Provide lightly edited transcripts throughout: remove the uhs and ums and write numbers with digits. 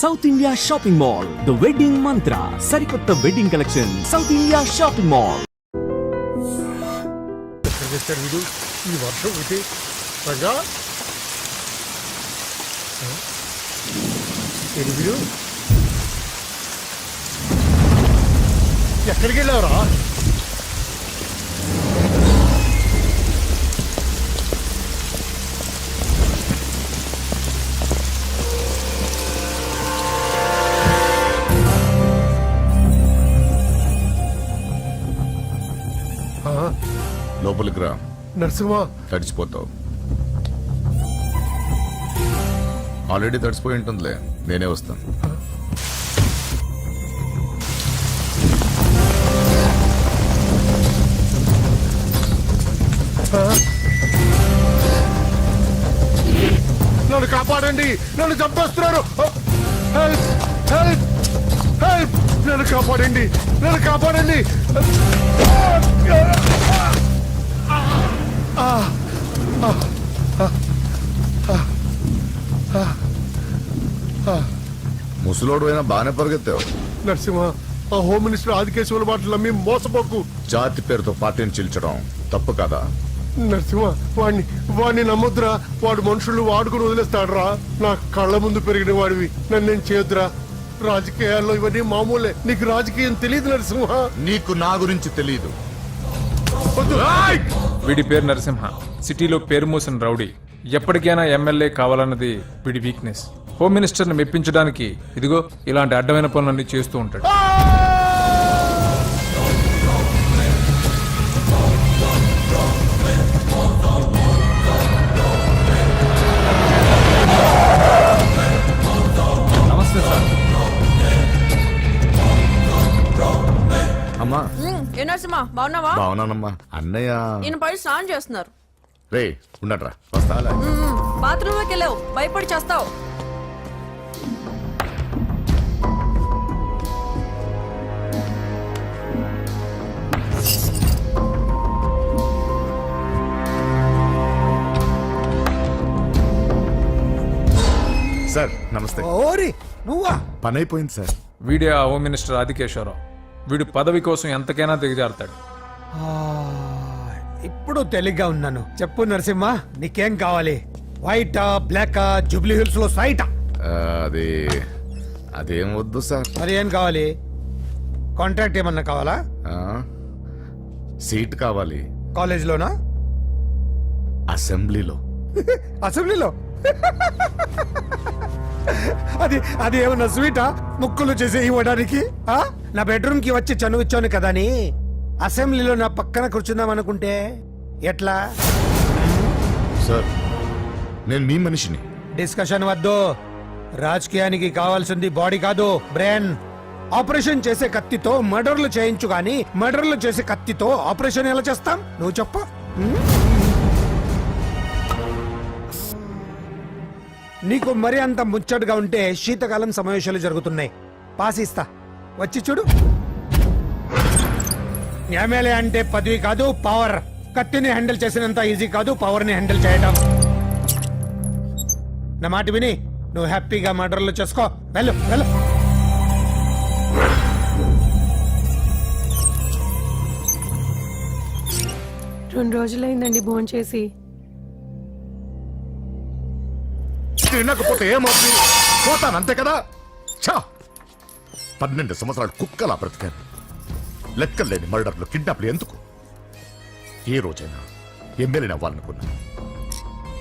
South India shopping mall, the wedding మంత్ర, సరికొత్త wedding collection, south India shopping mall. ఈ వర్షం ఇది రంగా వీడు ఎక్కడికి వెళ్ళావురా? లోపలికి రా. నరసింహ, తడిచిపోతావు. ఆల్రెడీ తడిసిపోయి ఉంటుందిలే, నేనే వస్తాను. నన్ను కాపాడండి, నన్ను చంపేస్తున్నారు. హెల్ప్ హెల్ప్ హెల్ప్, నన్ను కాపాడండి, నన్ను కాపాడండి. ముసలోడు అయినా బాగానే పరిగెత్తావు. నరసింహ, ఆ హోమ్ మినిస్టర్ ఆదికేశవుల మాటలు నమ్మి మోసపోకు. జాతి పేరుతో పార్టీని చీల్చడం తప్పు కదా? నరసింహ, వాడిని నమ్మొద్దురా. వాడు మనుషులు వాడుకుని వదిలేస్తాడురా. నా కళ్ళ ముందు పెరిగిన వాడివి, నన్ను నేను చేయొద్దురా. రాజకీయాల్లో ఇవన్నీ మామూలే. నీకు రాజకీయం తెలియదు నరసింహ. నీకు నా గురించి తెలియదు. వీడి పేరు నరసింహ, సిటీలో పేరు మోసిన రౌడీ. ఎప్పటికైనా ఎమ్మెల్యే కావాలన్నది వీడి వీక్నెస్. హోమ్ మినిస్టర్ని మెప్పించడానికి ఇదిగో ఇలాంటి అడ్డమైన పనులన్నీ చేస్తూ ఉంటాడు. నమస్తే సార్. అమ్మా. ఏ నరసింహ, బాగున్నావా? బాగున్నానమ్మా. అన్నయ్య ఈయన పై స్నానం చేస్తున్నారు. రే ఉండట్రా, వస్తా. బాత్రూమ్ లోకి వెళ్ళావు, భయపడి చేస్తావు. సార్ నమస్తే. ఓరి నువ్వా? పని అయిపోయింది సార్. వీడే ఆ హోమ్ మినిస్టర్ ఆదికేశ్వరరావు. వీడు పదవి కోసం ఎంతకైనా దిగజారుతాడు. ఇప్పుడు తెలిగ్గా ఉన్నాను. చెప్పు నరసింహ, నీకేం కావాలి? వైటా, బ్లాకా, జూబ్లీ హిల్స్ లో సైటా? అది అదేం వద్దు సార్. మరి ఏం కావాలి? కాంట్రాక్ట్ ఏమన్నా కావాలా? ఆ, సీట్ కావాలి. కాలేజ్ లోనా? అసెంబ్లీలో. అసెంబ్లీలో? అది అది ఏమన్నా స్వీటా? ముక్కులు చేసి ఇవ్వడానికి? నా బెడ్రూమ్ కి వచ్చి చనువిచ్చాను కదా అని అసెంబ్లీలో నా పక్కన కూర్చుందాం అనుకుంటే ఎట్లా? సార్ నేను మీ మనిషిని. డిస్కషన్ వద్దు. రాజకీయానికి కావాల్సింది బాడీ కాదు, బ్రెయిన్. ఆపరేషన్ చేసే కత్తితో మర్డర్లు చేయించు గాని మర్డర్లు చేసే కత్తితో ఆపరేషన్ ఎలా చేస్తాం? నువ్వు చెప్పు. నీకు మరి అంత ముచ్చటగా ఉంటే శీతకాలం సమావేశాలు జరుగుతున్నాయి. పాస్ ఇస్తా, వచ్చి చూడు. ఎమ్మెల్యే అంటే పదవి కాదు, పవర్. కత్తిని హ్యాండిల్ చేసినంత ఈజీ కాదు పవర్ ని హ్యాండిల్ చేయడం. నా మాట విని నువ్వు హ్యాపీగా మర్డర్లు చేసుకో. వెళ్ళు వెళ్ళు. రెండు రోజులైందండి భోంచేసి. తినకపోతే ఏమవుతుంది? పోతాను అంతే కదా. 12 సంవత్సరాలు కుక్కలా బ్రతికాను. లెక్కలేని మర్డర్లు, కిడ్నాప్లు ఎందుకు? ఏ రోజైనా ఎమ్మెల్యేని అవ్వాలనుకున్నాను,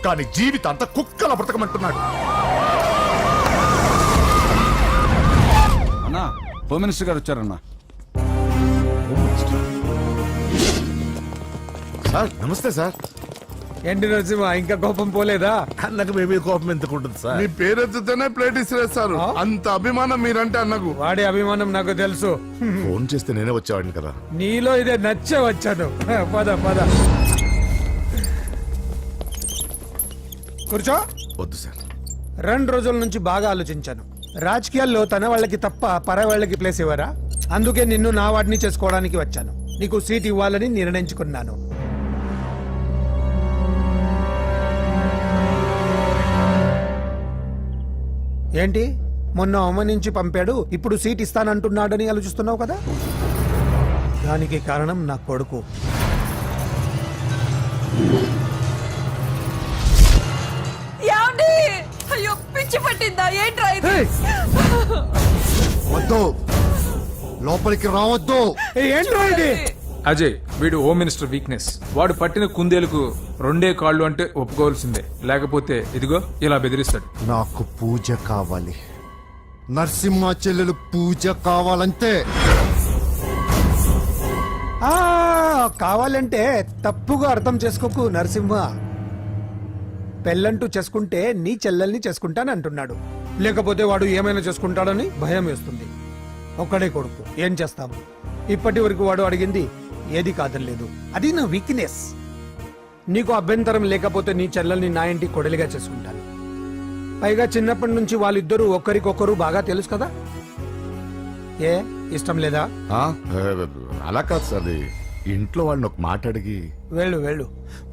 కానీ జీవితాంతా కుక్కలా బ్రతకమంటున్నాడు. అన్నా, హోమ్ మినిస్టర్ గారు వచ్చారన్నా. సార్ నమస్తే సార్. ఏంటి నరసింహ, ఇంకా కోపం పోలేదా? అన్నకు మేమే కోపం ఎందుకుంటుంది సార్? మీ పేరు ఎత్తుతేనే ప్లేట్ ఇసిరేస్తారు. అంత అభిమానం మీరంటే అన్నకు. వాడి అభిమానం నాకు తెలుసు. ఫోన్ చేస్తే నేనే వచ్చేవాడిని కదా. నీలో ఇదే నచ్చే వచ్చాను. పద పద కూర్చో. వద్దు సార్. 2 రోజుల నుంచి బాగా ఆలోచించాను. రాజకీయాల్లో తన వాళ్ళకి తప్ప పర వాళ్ళకి ప్లేస్ ఇవ్వరా? అందుకే నిన్ను నా వాడిని చేసుకోవడానికి వచ్చాను. నీకు సీట్ ఇవ్వాలని నిర్ణయించుకున్నాను. ఏంటి మొన్న అవమానించి పంపాడు, ఇప్పుడు సీట్ ఇస్తానంటున్నాడని ఆలోచిస్తున్నావు కదా. దానికి కారణం నా కొడుకు. ఏమండి? అయ్యో పిచ్చి పట్టిందా ఏంట్రా ఇది? వద్దు, లోపలికి రావద్దు. ఏంట్రా ఇది? అజయ్, వీడు హోమ్ మినిస్టర్ వీక్నెస్. వాడు పట్టిన కుందేలకు 2 కాళ్ళు అంటే ఒప్పుకోవాల్సిందే, లేకపోతే ఇదిగో ఇలా బెదిరిస్తాడు. నాకు పూజ కావాలి, నరసింహ చెల్లెలు పూజ కావాలంతే. ఆ, కావాలంటే తప్పుగా అర్థం చేసుకోకు నరసింహ. పెళ్ళంటూ చేసుకుంటే నీ చెల్లెల్ని చేసుకుంటానంటున్నాడు. లేకపోతే వాడు ఏమైనా చేసుకుంటాడని భయం వేస్తుంది. ఒక్కడే కొడుకు, ఏం చేస్తాం. ఇప్పటి వరకు వాడు అడిగింది ఏది కాదనలేదు. అది నా వీక్నెస్. నీకు అభ్యంతరం లేకపోతే నీ చెల్లెల్ని నా ఇంటి కొడలిగా చేసుకుంటాను. పైగా చిన్నప్పటి నుంచి వాళ్ళిద్దరూ ఒకరికొకరు బాగా తెలుసు కదా. ఏ ఇష్టం లేదా? ఆ, అలా కాదు సార్, అది ఇంట్లో వాళ్ళని ఒక మాట అడిగి. వెళ్ళు వెళ్ళు.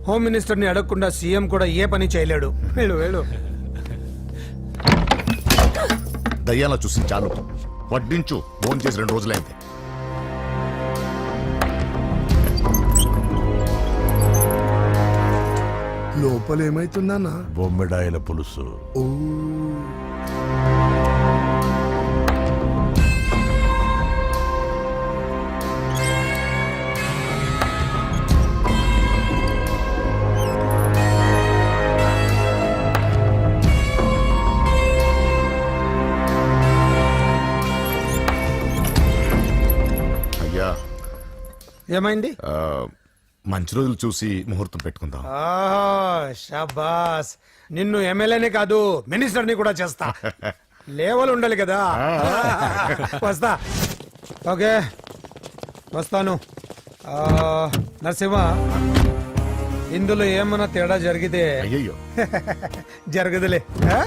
హోమ్ మినిస్టర్ని అడగకుండా సీఎం కూడా ఏ పని చేయలేడు. వెళ్ళు వెళ్ళు. దయ్యాలా చూసి చాలు, వడ్డించు. ఫోన్ చేసి 2 రోజులైంది. లోపల ఏమైతుందన్నా? బొమ్మిడాయల పులుసు. అయ్యా, ఏమైంది? మంచి రోజులు చూసి ముహూర్తం పెట్టుకుందాం. షాబాస్. నిన్ను ఎమ్మెల్యేనే కాదు మినిస్టర్ని కూడా చేస్తా. లేవల్ ఉండాలి కదా. వస్తా. ఓకే వస్తాను. నరసింహ, ఇందులో ఏమన్నా తేడా జరిగితే అయ్యయ్యో, జరగదులే. ఆ?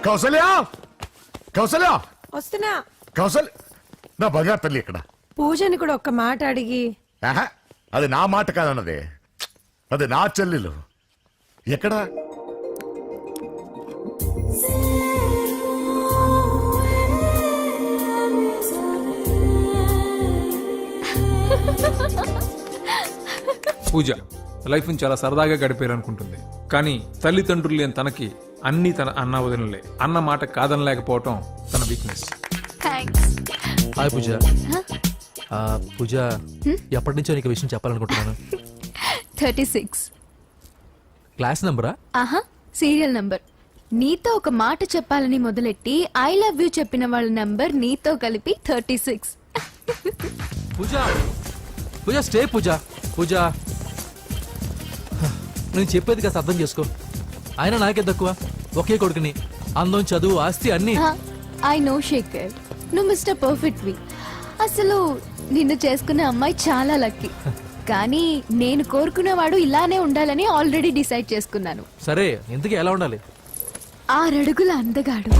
కౌసల్య, కౌసల్య, వస్తున్నా. కౌసల్య, నా బంగారు తల్లి ఇక్కడ. పూజని కూడా ఒక్క మాట అడిగి. ఆహా, అది నా మాట కాదన్నదే, అది నా చెల్లెలు. ఎక్కడా? పూజ లైఫ్ని చాలా సరదాగా గడిపేయాలనుకుంటుంది. కానీ తల్లిదండ్రులు లేని తనకి అన్ని తన అన్న వదినలే. అన్న మాట కాదనలేకపోవటం తన వీక్నెస్. హాయ్ పూజ. పూజ, ఎప్పటి నుంచో నీకు విషయం చెప్పాలనుకుంటున్నాను. 36. క్లాస్ నంబరా? ఆహా, సీరియల్ నంబర్. నీతో ఒక మాట చెప్పాలని మొదలెట్టి ఐ లవ్ యూ చెప్పిన వాళ్ళ నంబర్ నీతో కలిపి 36. పూజ, పూజ స్టే. పూజ, పూజ నేను చెప్పేది కాస్త అర్థం చేసుకో. ఆయన నాకే తక్కువ, ఒకే కొడుకుని. అందం, చదువు, ఆస్తి అన్ని. ఐ నో శేఖర్, నువ్వు మిస్టర్ పర్ఫెక్ట్ వి. అసలు నిన్ను చేసుకునే అమ్మాయి చాలా లక్కీ. కానీ నేను కోరుకునేవాడు ఇలానే ఉండాలని ఆల్రెడీ డిసైడ్ చేసుకున్నాను. సరే, ఇంతకీ ఎలా ఉండాలి? 6 అడుగుల అందగాడు,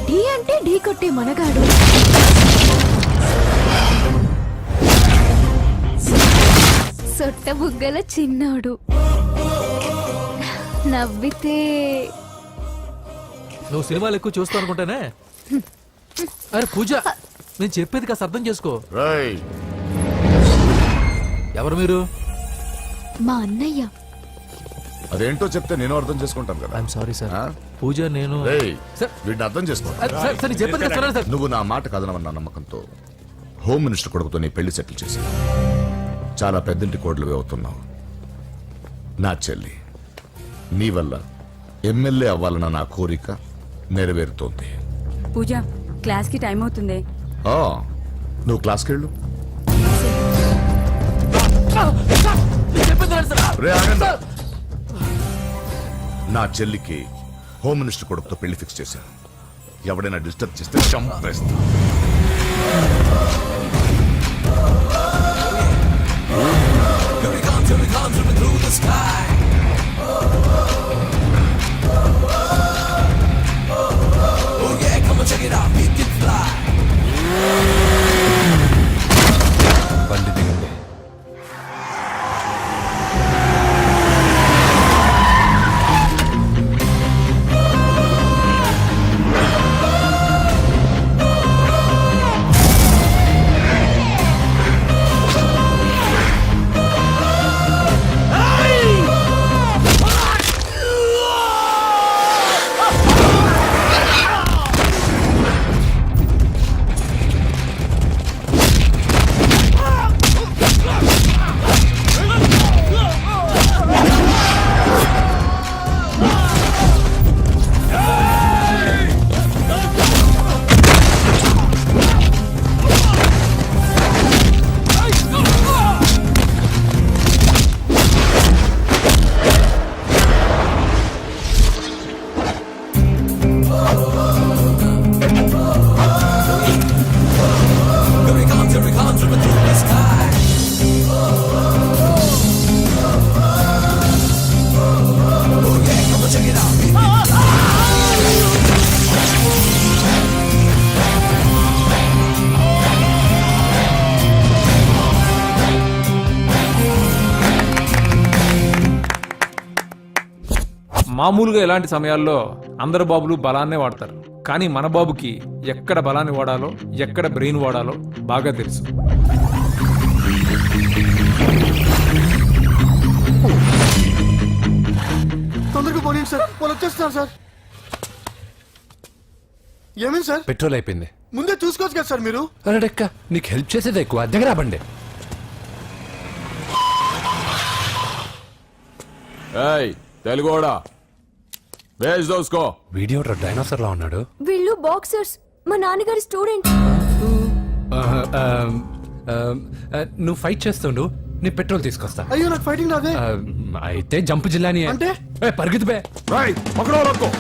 ఢీ అంటే ఢీ కొట్టే మనగాడు, సొట్ట బుగ్గల చిన్నోడు, నవ్వితే. నువ్వు సినిమాలు ఎక్కువ చూస్తావు అనుకుంటానే. అరే పూజ, నేను చెప్పేది కాస్త అర్థం చేసుకో. రేయ్, ఎవరు మీరు? మా అన్నయ్య. అదేంటో చెప్తే నేను అర్థం చేసుకుంటాను కదా. I'm sorry sir. ఆ? పూజ, నేను రేయ్, సార్, వీడిని అర్థం చేసుకో. సార్, సార్, నేను చెప్పేది కాస్త వినండి సార్. నువ్వు నా మాట కాదనవన్న నమ్మకంతో హోమ్ మినిస్టర్ కొడుకుతో నీ పెళ్లి సెటిల్ చేసి చాలా పెద్దంటి కోడలువే అవుతున్నావు. నా చెల్లి, నీ వల్ల ఎమ్మెల్యే అవ్వాలన్న నా కోరిక నెరవేరుతోంది. పూజ, క్లాస్ కి టైం అవుతుంది. ఆ, నువ్వు క్లాస్కి వెళ్ళు. నేను చెప్పేది వినండి సార్. రే, ఆగండి. నా చెల్లికి హోమ్ మినిస్టర్ కొడుకుతో పెళ్లి ఫిక్స్ చేశాను. ఎవడైనా డిస్టర్బ్ చేస్తే చంపేస్తా. బండి దిగండి. మామూలుగా ఇలాంటి సమయాల్లో అందరు బాబులు బలాన్నే వాడతారు, కానీ మన బాబుకి ఎక్కడ బలాన్ని వాడాలో ఎక్కడ బ్రెయిన్ వాడాలో బాగా తెలుసు. తొందరగా పోనీ సార్, వాళ్ళు వచ్చేస్తున్నారు సార్. ఏమైంది సార్? పెట్రోల్ అయిపోయింది. ముందే చూసుకోవచ్చు కదా సార్ మీరు. అరెక్క నీకు హెల్ప్ చేసేది ఎక్కువ, దగ్గర బండి. తెలుగోడా వేజ్ దోసుకో. వీడియో డైనోసర్ లా ఉన్నాడు. వీళ్ళు బాక్సర్స్, మా నాన్నగారి స్టూడెంట్. నువ్వు ఫైట్ చేస్తుండు, నీ పెట్రోల్ తీసుకొస్తా. అయ్యో నాకు ఫైటింగ్ రాదే. అయితే జంప్ జిల్లాని అంటే? పరిగెత్తు బే. పక్కడో రక్కో.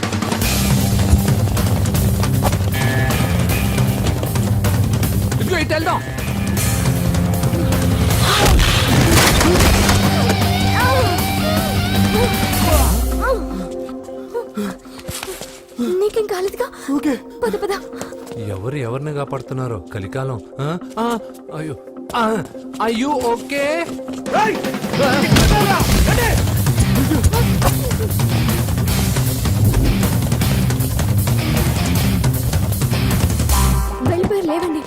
ఇదిగో ఇటు వెళ్దాం. నీకేం కాలేదుగా? ఓకే. పద పద. ఎవరు ఎవరిని కాపాడుతున్నారో కలికాలం. అయ్యో అయ్యో ఓకే. వెళ్ళిపోయారు, లేవండి.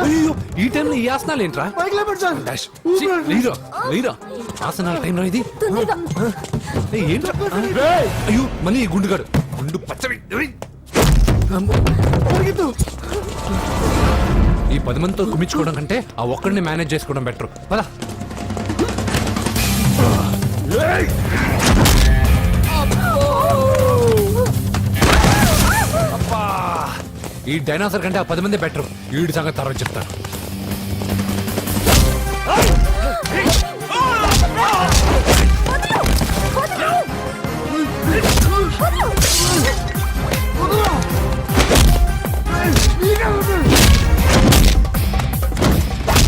అయ్యో ఈ టైంలో ఈ ఆసనాలు ఏంట్రా? పైకి లేపండి సార్. డాష్. ఛీ, లేరా లేరా ఆసనాల టైంలో ఇది. తొందరగా. ఏయ్, ఏంట్రా? అయ్యో మళ్ళీ ఈ గుండుగాడు గుండు పచ్చవి. పరిగెత్తు. ఈ 10 మందితో కుమ్మించుకోవడం కంటే ఆ ఒక్కడిని మేనేజ్ చేసుకోవడం బెటర్. పదా. ఈ డైనాసర్ కంటే ఆ 10 మంది బెటర్. వీడి సంగతి తర్వాత చెప్తాను.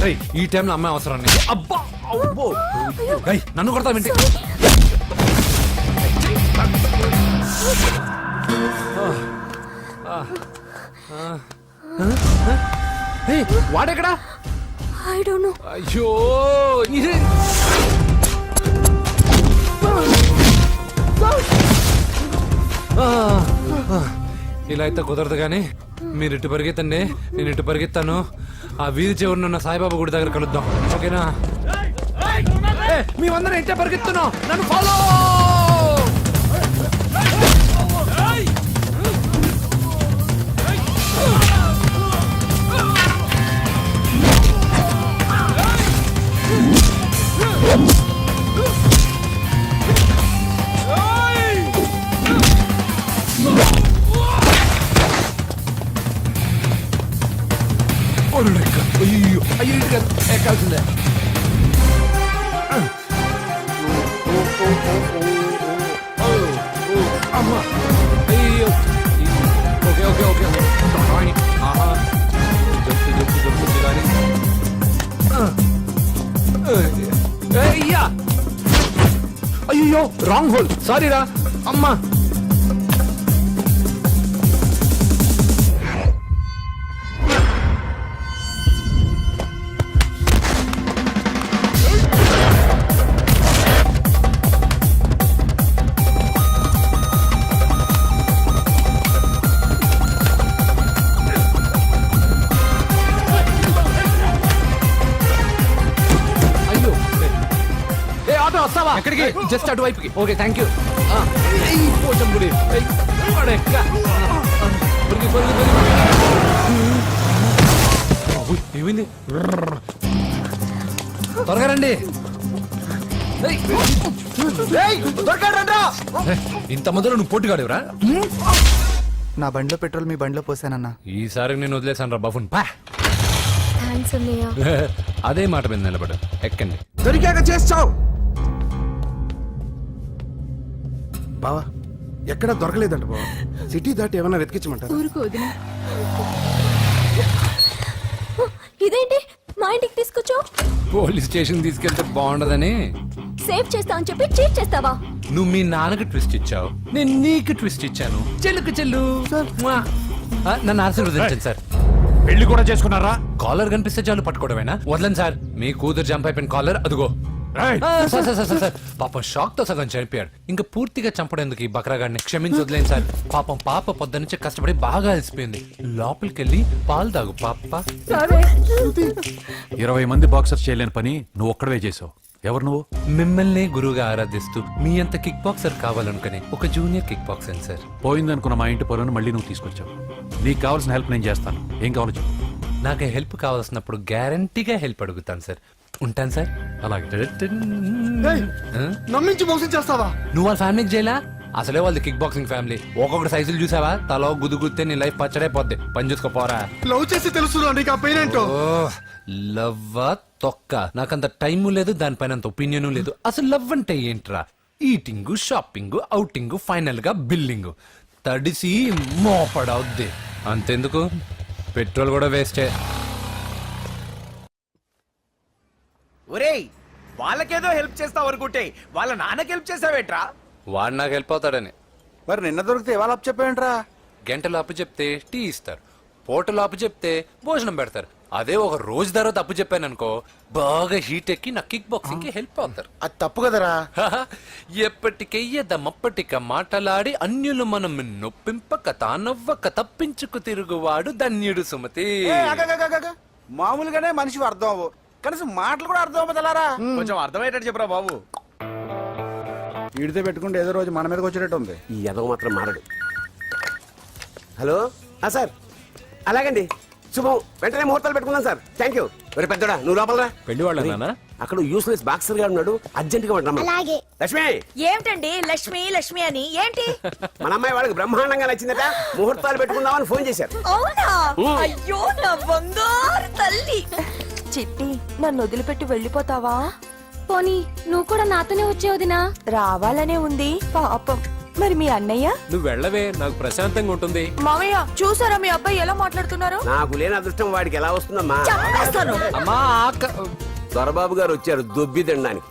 ఏయ్, ఈ టైంలో అమ్మాయి అవసరం నీకు. అబ్బా అబ్బో. ఏయ్, నన్ను కొడతావేంటి? ఏయ్, వాడెక్కడా? I don't know. అయ్యో ఇది. ఇలా అయితే కుదరదు కానీ మీరు ఇటు పరిగెత్తండి, నేను ఇటు పరిగెత్తాను. ఆ వీధి చివరినున్న సాయిబాబా గుడి దగ్గర కలుద్దాం, ఓకేనా? మేమందరం ఇట్టే పరిగెత్తున్నాం, నన్ను ఫాలో. అయ్యో అయ్యో ఎక్కాల్సిందే. అమ్మా అయ్యో. Okay okay okay. ఆహా జంపు జంపు జంపు జిలాని. అయ్యా అయ్యో రాంగ్ హోల్, సారీ రా అమ్మా. ఎక్కడికి? జస్ట్ అటువైపుకి. Okay thank you. పోచం గుడి ఏమైంది? త్వరగా రండి. ఇంత మందిలో నువ్వు పోటీగాడేవరా? నా బండిలో పెట్రోల్ మీ బండిలో పోసానన్నా. ఈసారి నేను వదిలేసాను రా బఫున్. థాంక్స్ అన్నయ్య. అదే మాట మీద నిలబడు. ఎక్కండి. దొరికాక చేస్తావు బావా. ఎక్కడ దొరకలేదంట బావా. సిటీ దాటి ఏమన్నా వెతికించమంటారా? ఊరుకు వదిన. ఇదేంటి మా ఇంటికి తీసుకొచ్చావు? పోలీస్ స్టేషన్ తీసుకెళ్తే బాగుండదని. సేవ్ చేస్తా అని చెప్పి చీట్ చేస్తావా? నువ్వు మీ నాన్నకి ట్విస్ట్ ఇచ్చావు, నేను నీకు ట్విస్ట్ ఇచ్చాను. చెల్లుకు చెల్లు. నన్ను ఆశీర్వదించండి సార్. పెళ్లి కూడా చేసుకున్నారా? కాలర్ కనిపిస్తే చాలు పట్టుకోవడమేనా? వదలండి సార్. మీ కూతురు జంప్ అయిపోయిన కాలర్ అదుగో. సార్ పాపం షాక్ తో సగం చనిపోయాడు. ఇంకా పూర్తిగా చంపడేందుకు ఈ బక్రాగాడిని క్షమించి వదిలేను సార్. పాపం పాప పొద్దు నుంచి కష్టపడి బాగా అలసిపోయింది. లోపలికెళ్ళి పాలు తాగు పాప. 20 మంది బాక్సర్స్ చేయలేని పని నువ్వు ఒక్కడవే చేసావు. ఎవరు నువ్వు? మిమ్మల్ని గురువుగా ఆరాధిస్తూ మీ అంత కిక్ బాక్సర్ కావాలనుకునే ఒక జూనియర్ కిక్ బాక్సర్ సార్. పోయిందనుకున్న మా ఇంటి పొలను మళ్ళీ నువ్వు తీసుకొచ్చావు. నీకు కావాల్సిన హెల్ప్ నేను చేస్తాను. ఏం కావాలో చెప్పు. నాకు హెల్ప్ కావాల్సినప్పుడు గ్యారంటీగా హెల్ప్ అడుగుతాను సార్. ఉంటాను సార్. అలాగే. నమ్మించి మోసం చేస్తావా? నువ్వు వాళ్ళ ఫ్యామిలీకి చేయలా? అసలే వాళ్ళది కిక్ బాక్సింగ్ ఫ్యామిలీ. ఒక్కొక్కటి సైజులు చూసావా? తలో గుద్దుగుద్దే నీ లైఫ్ పచ్చడైపోద్ది. పని చూసుకోపోరా. లవ్ చేసి తెలుసు నీకు ఆ పెయిన్ ఏంటో. లవ్వా తొక్క. నాకంత టైము లేదు, దానిపైన అంత ఒపీనియన్ లేదు. అసలు లవ్ అంటే ఏంట్రా? ఈటింగ్, షాపింగ్, అవుటింగ్, ఫైనల్ గా బిల్లింగ్. తడిసి మోపడవుద్ది. అంతెందుకు, పెట్రోల్ కూడా వేస్టే. ఒరేయ్, వాళ్ళకేదో హెల్ప్ చేస్తావు అనుకుంటే వాళ్ళ నాన్నకి హెల్ప్ చేసావేట్రా? వాడు నాకు హెల్ప్ అవుతాడని. మరి నిన్న దొరికితే ఇవాళ అప్పు చెప్పేంట్రా? గంటలు అప్పు చెప్తే టీ ఇస్తారు, పూటలు అప్పు చెప్తే భోజనం పెడతారు. అదే ఒక రోజు తర్వాత అప్పు చెప్పాను అనుకో, బాగా హీట్ ఎక్కి నా కిక్ బాక్సింగ్ కి హెల్ప్ అవుతారు. అది తప్పు కదరా. ఎప్పటికెయ్యదమప్పటిక మాటలాడి అన్యులు మనం నొప్పింపక తానవ్వక తప్పించుకు తిరుగువాడు ధన్యుడు సుమతి. మామూలుగానే మనిషి అర్థం అవ్వు, కనీసం మాటలు కూడా అర్థం అవ్వదలారా. కొంచెం అర్థమయ్యేటట్టు చెప్పరా బాబు. వీడితే పెట్టుకుంటే ఏదో రోజు మన మీదకి వచ్చేటట్టు ఉంది. ఈ ఎదవ మాత్రం మారడు. హలో సార్, అలాగండి, శుభం. వెంటనే ముహూర్తాలు పెట్టుకుందాం సార్. Thank you. మరి పెద్దోడా నువ్వు లోపలరా. పెళ్లి వాళ్ళ అక్కడ యూస్లెస్ బాక్సర్ గా ఉన్నాడు, అర్జెంట్ గా ఉంటాం. లక్ష్మి, ఏమిటండి లక్ష్మి లక్ష్మి అని ఏంటి? మన అమ్మాయి వాళ్ళకి బ్రహ్మాండంగా నచ్చిందట, ముహూర్తాలు పెట్టుకుందామని ఫోన్ చేశారు. అవునా? అయ్యో నా బంగారు తల్లి. చిట్టి, నన్ను వదిలిపెట్టి వెళ్ళిపోతావా? పోనీ నువ్వు కూడా నాతోనే వచ్చేవదినా? రావాలనే ఉంది పాపం. మరి మీ అన్నయ్య? నువ్వు వెళ్ళవే, నాకు ప్రశాంతంగా ఉంటుంది. మామయ్య, చూసారా మీ అబ్బాయి ఎలా మాట్లాడుతున్నారు? నాకు లేని అదృష్టం వాడికి ఎలా వస్తుందమ్మా? చంపేస్తాను. అమ్మా దొరబాబు గారు వచ్చారు దొబ్బి తినడానికి.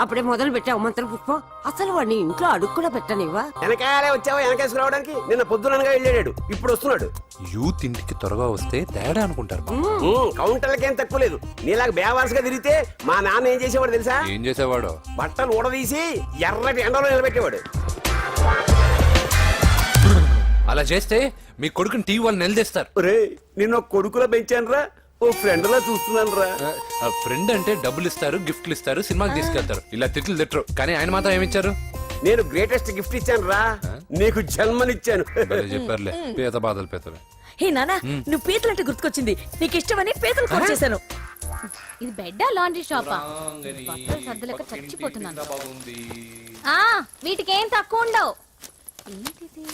అప్పుడే మొదలు పెట్టావు మంత్రం పుష్పం. అసలు వాడిని ఇంట్లో అడుగు కూడా పెట్టనివ్వా? వెనకాలే వచ్చావా వెనకేసుకు రావడానికి? నిన్న పొద్దుననగా వెళ్ళాడు, ఇప్పుడు వస్తున్నాడు. యూత్ ఇంటికి త్వరగా వస్తే తేడా అనుకుంటారు. కౌంటర్లకేం తక్కువ లేదు. నీలాగా బేవారసుగా తిరిగితే మా నాన్న ఏం చేసేవాడు తెలుసా? ఏం చేసేవాడు? బట్టలు ఊడదీసి ఎర్రటి ఎండలో నిలబెట్టేవాడు. అలా చేస్తే మీ కొడుకుని టీవీ వాళ్ళు నిలదీస్తారు. రే, నిన్న కొడుకులా పెంచాను రా, ఓ ఫ్రెండ్ లా చూస్తున్నాను రా. ఫ్రెండ్ అంటే డబ్బులు ఇస్తారు, గిఫ్ట్లు ఇస్తారు, సినిమాకి తీసుకెళ్తారు. ఇలా తిట్లు తిట్టరు. కానీ ఆయన మాత్రం ఏమిచ్చారు? నేను గ్రేటెస్ట్ గిఫ్ట్ ఇచ్చాను రా, నీకు జన్మనిచ్చాను. చెప్పారులే, పీత బాధలు పీతలు. హే నానా, నువ్వు పీతలంటే గుర్తుకొచ్చింది. నీకు ఇష్టమని పీతలు కాల్ చేశాను. ఇది బెడ్డా లాండ్రీ షాపా? బట్టలు సర్దలేక చచ్చిపోతున్నాను. వీటికేం తక్కువ ఉండవు. ఏంటిది?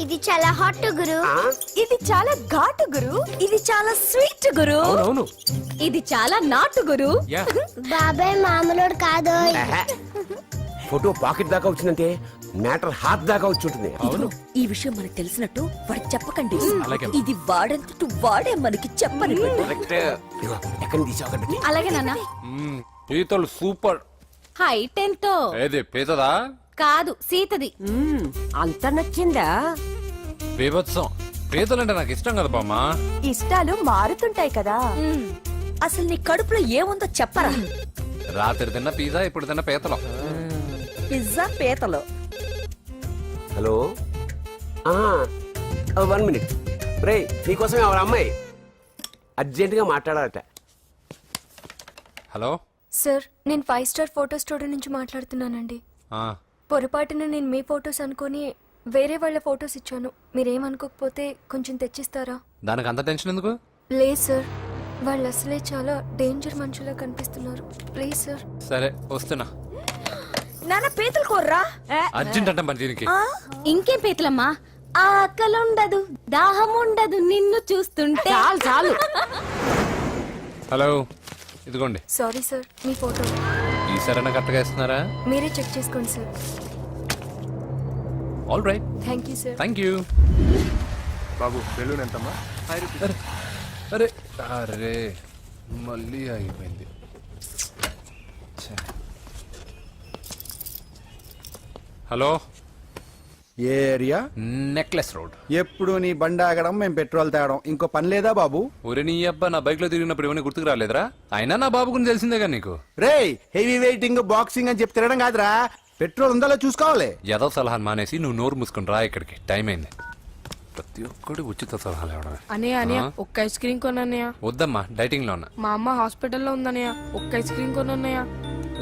ఇది చాలా హాట్ గురు. ఇది చాలా ఘాటు గురు. ఇది చాలా స్వీట్ గురు. అవును, ఇది చాలా నాటు గురు. బాబాయ్ మామూలుడు కాదు. ఫోటో పాకెట్ దాకా వచ్చిందంటే మ్యాటర్ హాత్ దాకా వచ్చి ఉంటుంది. ఈ విషయం మనకు తెలిసినట్టు వాడికి చెప్పకండి. ఇది వాడంతట వాడే మనకి చెప్పని. ఎక్కడ తీసాకండి? అలాగే నాన్న. పీతలు సూపర్. హైట్ ఎంతో? ఏది పీతదా? కాదు, సీతది. అంత నచ్చిందా? బీభత్సం. పీతలంటే నాకు ఇష్టం కదా బామ్మ. ఇష్టాలు మారుతుంటాయి కదా. అసలు నీ కడుపులో ఏముందో చెప్పరా? రాత్రి తిన్న పిజ్జా, ఇప్పుడు తిన్న పీతలు. పిజ్జా పీతలు. Hello, 1 minute. రే, నీకోసం ఎవరు అమ్మాయి అర్జెంటుగా మాట్లాడాలట. హలో సార్, నేను 5 స్టార్ ఫోటో స్టూడియో నుంచి మాట్లాడుతున్నానండి. పొరపాటున నేను మీ ఫొటోస్ అనుకొని వేరే వాళ్ళ ఫొటోస్ ఇచ్చాను. మీరేమనుకోకపోతే కొంచెం తెచ్చిస్తారా? దానికి అంత టెన్షన్ ఎందుకు? లేదు సార్, వాళ్ళు అసలే చాలా డేంజర్ మనుషులా కనిపిస్తున్నారు. Please sir. సరే, వస్తున్నా. నాన్న పీతలు కోర్రా. అర్జెంట్ అంట మరి దీనికి. ఇంకేం పీతలమ్మా? ఆకలి ఉండదు, దాహం ఉండదు నిన్ను చూస్తుంటే. చాలు చాలు. హలో, ఇదిగోండి. సారీ సార్, మీ ఫోటో. ఈసారైనా కరెక్ట్గా ఇస్తున్నారా? మీరే చెక్ చేసుకోండి sir. All right. Thank you sir. Thank you. Babu, balloon ఎంతమ్మా? అరే అరే, మళ్ళీ ఆగిపోయింది. హలో, ఏ ఏరియా? Necklace road. ఎప్పుడు నీ బండి ఆగడం మేము పెట్రోల్ తేవడం ఇంకో పని లేదా బాబు? ఒరే నీ అబ్బా, నా బైక్ లో తిరిగినప్పుడు ఏమైనా గుర్తుకు రాలేదురా? అయినా నా బాబు గురించి తెలిసిందేగా నీకు. రేయ్, హెవీ వెయిటింగ్ బాక్సింగ్ అని చెప్పి తిరగడం కాదురా, పెట్రోల్ ఉందో లేదో చూసుకోవాలి. ఏదో సలహాలు మానేసి నువ్వు నోరు మూసుకుని రా ఇక్కడికి, టైం అయింది. ప్రతి ఒక్కడు ఉచిత సలహాలు ఇవ్వడమే. అన్నయ్య ఆ? ఒక్క ఐస్ క్రీమ్ కొనన్నయ్య. వద్దమ్మా, డైటింగ్ లో ఉన్నా. మా అమ్మ హాస్పిటల్లో ఉందన్నయ్య, ఒక్క ఐస్ క్రీమ్ కొనన్నయ్య.